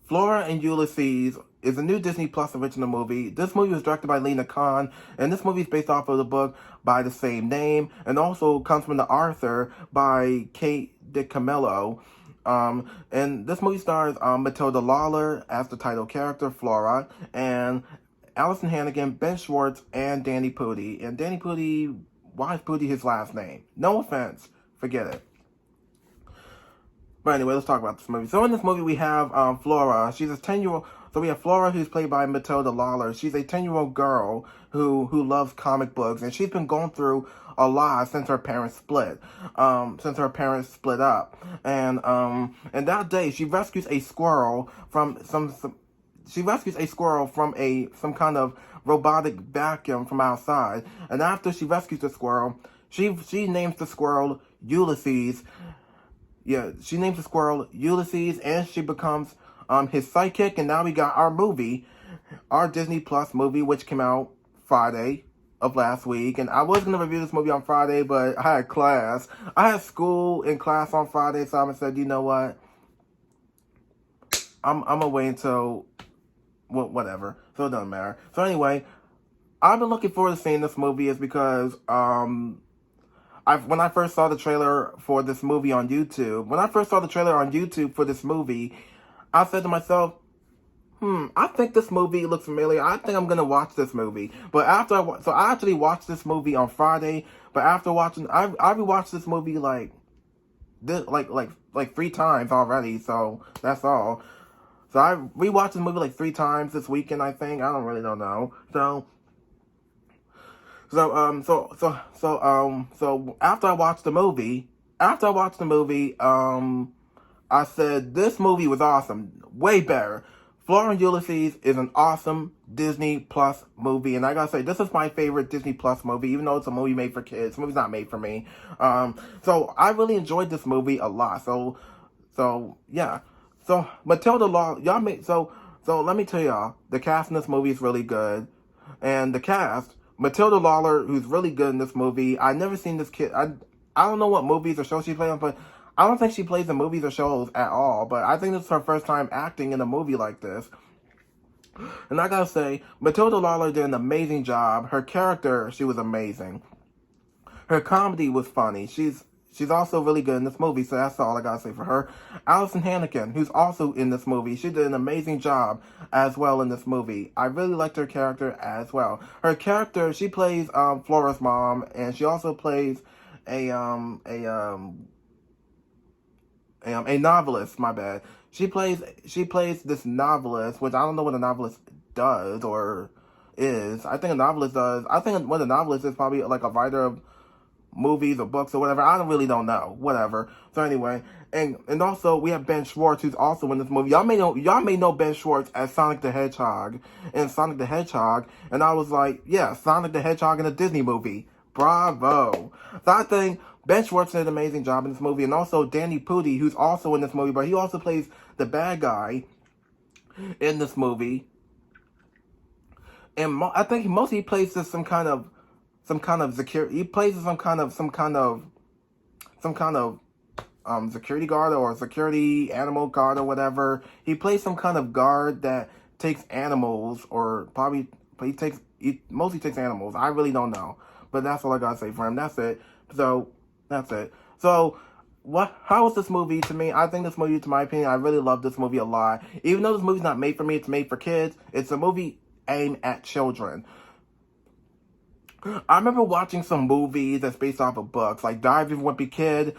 Flora and Ulysses is a new Disney Plus original movie. This movie was directed by Lena Khan, and this movie is based off of the book by the same name, and also comes from the author by Kate DiCamillo. And this movie stars Matilda Lawler as the title character, Flora, and Allison Hannigan, Ben Schwartz, and Danny Pudi. And Danny Pudi, why is Pudi his last name? No offense, forget it. But anyway, let's talk about this movie. So in this movie, we have Flora. She's a 10-year-old. So we have Flora, who's played by Matilda Lawler. She's a 10-year-old girl who loves comic books, and she's been going through a lot since her parents split. Since her parents split up, and that day she rescues a squirrel from some kind of robotic vacuum from outside. And after she rescues the squirrel, she names the squirrel Ulysses. Yeah, she names the squirrel Ulysses, and she becomes his sidekick. And now we got our movie, our Disney Plus movie, which came out Friday of last week. And I was going to review this movie on Friday, but I had class. I had school and class on Friday, so I said, you know what? I'm going to wait until, whatever. So it doesn't matter. So anyway, I've been looking forward to seeing this movie is because, when I first saw the trailer for this movie on YouTube, for this movie, I said to myself, I think this movie looks familiar. I think I'm going to watch this movie. But I actually watched this movie on Friday, but after watching, I rewatched this movie like 3 times already, so that's all. So I rewatched the movie like 3 times this weekend, I think. I don't know. So after I watched the movie, I said this movie was awesome, way better. Flora and Ulysses is an awesome Disney Plus movie, and I gotta say, this is my favorite Disney Plus movie, even though it's a movie made for kids. The movie's not made for me. So I really enjoyed this movie a lot. So yeah. So Matilda Law, so let me tell y'all, the cast in this movie is really good, and the cast. Matilda Lawler, who's really good in this movie. I've never seen this kid. I don't know what movies or shows she plays on, but I don't think she plays in movies or shows at all. But I think this is her first time acting in a movie like this. And I gotta say, Matilda Lawler did an amazing job. Her character, she was amazing. Her comedy was funny. She's also really good in this movie, so that's all I gotta say for her. Allison Hannigan, who's also in this movie, she did an amazing job as well in this movie. I really liked her character as well. Her character, she plays Flora's mom, and she also plays a novelist. My bad. She plays this novelist, which I don't know what a novelist does or is. I think a novelist does. I think what a novelist is probably like a writer of movies or books or whatever. I don't know. Whatever. So anyway, and also we have Ben Schwartz, who's also in this movie. Y'all may know Ben Schwartz as Sonic the Hedgehog in Sonic the Hedgehog, and I was like, yeah, Sonic the Hedgehog in a Disney movie. Bravo. So I think Ben Schwartz did an amazing job in this movie, and also Danny Pudi, who's also in this movie, but he also plays the bad guy in this movie. And I think mostly he plays this some kind of security. He plays some kind of security guard or security animal guard or whatever. He plays some kind of guard that takes animals, or probably he mostly takes animals. I really don't know, but that's all I gotta say for him. That's it. So that's it. So how is this movie to me? I think this movie, to my opinion, I really love this movie a lot. Even though this movie's not made for me, it's made for kids. It's a movie aimed at children. I remember watching some movies that's based off of books, like Diary of a Wimpy Kid,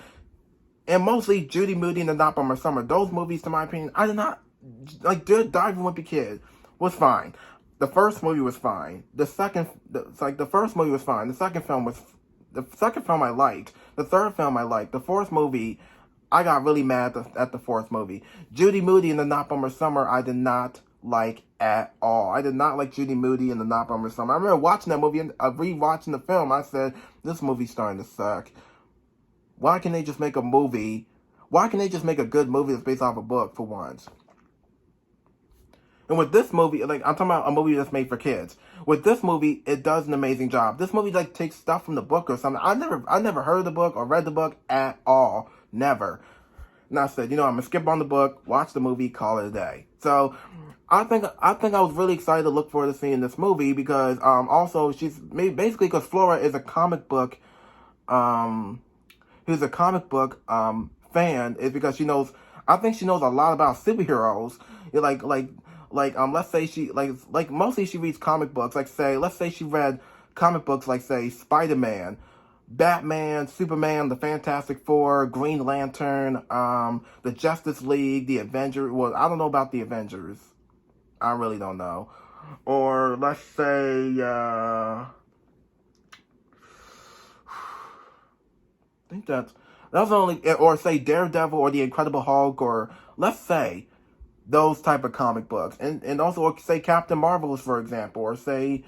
and mostly Judy Moody and the Not Bummer Summer. Those movies, to my opinion, I did not like. Diary of a Wimpy Kid was fine. The first movie was fine. The first movie was fine. The second film I liked. The third film I liked. The fourth movie, I got really mad at the fourth movie. Judy Moody and the Not Bummer Summer, I did not like at all. I did not like Judy Moody and the Not Bummer Summer. I remember watching that movie and rewatching the film. I said, this movie's starting to suck. Why can't they just make a movie? Why can't they just make a good movie that's based off a book for once? And with this movie, like, I'm talking about a movie that's made for kids. With this movie, it does an amazing job. This movie like takes stuff from the book or something. I never heard of the book or read the book at all. Never. And I said, I'm gonna skip on the book, watch the movie, call it a day. So I think I was really excited to look forward to seeing this movie because also she's basically because Flora is a comic book who's a comic book fan is because she knows I think she knows a lot about superheroes. Let's say she mostly she reads comic books. Let's say she read comic books like say Spider-Man, Batman, Superman, the Fantastic Four, Green Lantern, the Justice League, the Avengers. Well, I don't know about the Avengers. I really don't know. Or let's say I think that's only, or say Daredevil or the Incredible Hulk, or let's say those type of comic books, and also say Captain Marvel's, for example, or say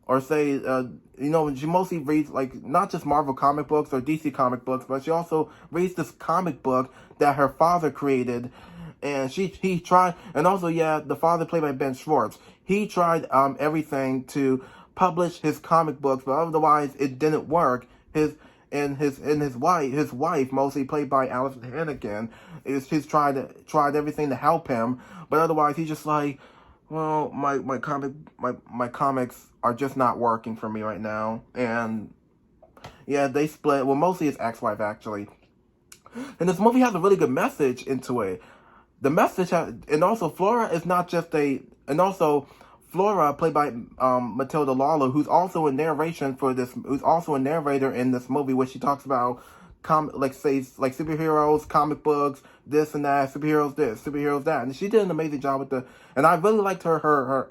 she mostly reads not just Marvel comic books or DC comic books, but she also reads this comic book that her father created, and he tried, and also the father played by Ben Schwartz. He tried everything to publish his comic books, but otherwise it didn't work. His wife, mostly played by Alison Hannigan, she's tried everything to help him, but otherwise he's just like, well, my comics are just not working for me right now. And they split. Well, mostly his ex-wife actually. And this movie has a really good message into it. The message and also Flora is not just Flora, played by Matilda Lawler, who's also a narrator in this movie, where she talks about superheroes, comic books, this and that, superheroes this, superheroes that, and she did an amazing job with and I really liked her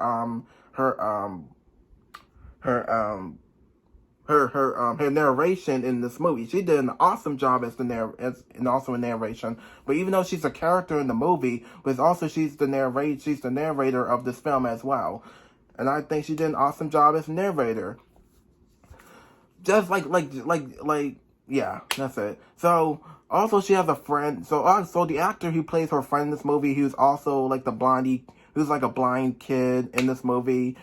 narration in this movie. She did an awesome job and also a narration. But even though she's a character in the movie, but also she's the narrator of this film as well. And I think she did an awesome job as narrator. Just yeah, that's it. So also she has a friend. So the actor who plays her friend in this movie, who's also who's like a blind kid in this movie.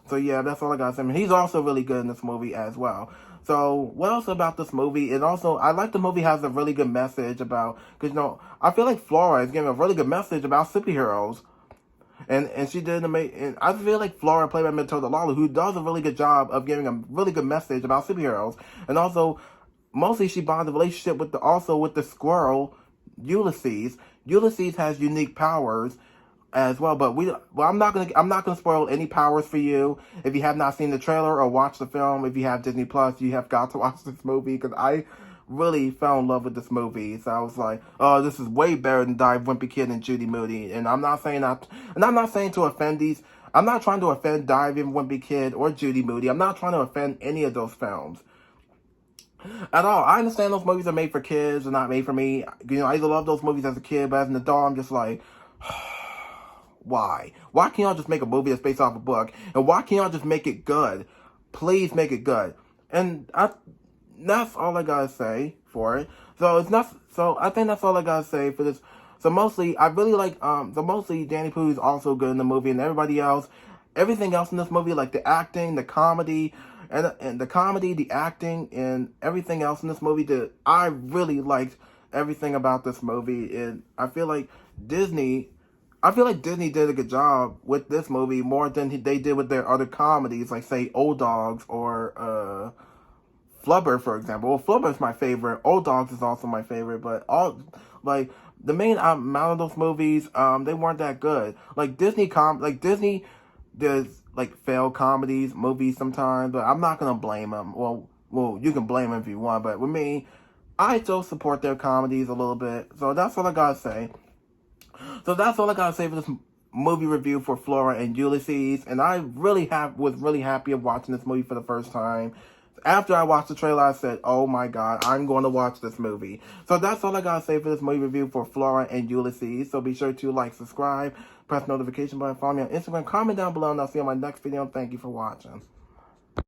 So yeah, that's all I got to say. He's also really good in this movie as well. So what else about this movie? And also, I like the movie has a really good message about, because I feel like Flora is giving a really good message about superheroes. And she did and I feel like Flora, played by Matilda Lawler, who does a really good job of giving a really good message about superheroes. And also, mostly she bonded the relationship with the squirrel, Ulysses. Ulysses has unique powers as well, but I'm not gonna spoil any powers for you. If you have not seen the trailer or watched the film, if you have Disney Plus, you have got to watch this movie, because I really fell in love with this movie. So I was like, oh, this is way better than Dive, Wimpy Kid, and Judy Moody. And I'm not saying to offend these. I'm not trying to offend Dive, Wimpy Kid, or Judy Moody. I'm not trying to offend any of those films at all. I understand those movies are made for kids and not made for me. I either love those movies as a kid, but as an adult, I'm just like, why? Why can't y'all just make a movie that's based off a book? And why can't y'all just make it good? Please make it good. And that's all I gotta say for it. So I think that's all I gotta say for this. So mostly, I really like, mostly Danny Pooh is also good in the movie, and everything else in this movie, like the acting, the comedy, and the acting, and everything else in this movie, I really liked everything about this movie. And I feel like Disney did a good job with this movie, more than they did with their other comedies, like say Old Dogs or Flubber, for example. Well, Flubber is my favorite. Old Dogs is also my favorite, but the main amount of those movies, they weren't that good. Disney does failed movies sometimes, but I'm not gonna blame them. Well, you can blame them if you want, but with me, I still support their comedies a little bit. So that's all I gotta say. So that's all I gotta say for this movie review for Flora and Ulysses. And I was really happy of watching this movie for the first time. After I watched the trailer, I said, oh my god, I'm going to watch this movie. So that's all I gotta say for this movie review for Flora and Ulysses. So be sure to subscribe, press notification button, follow me on Instagram, comment down below, and I'll see you on my next video. Thank you for watching.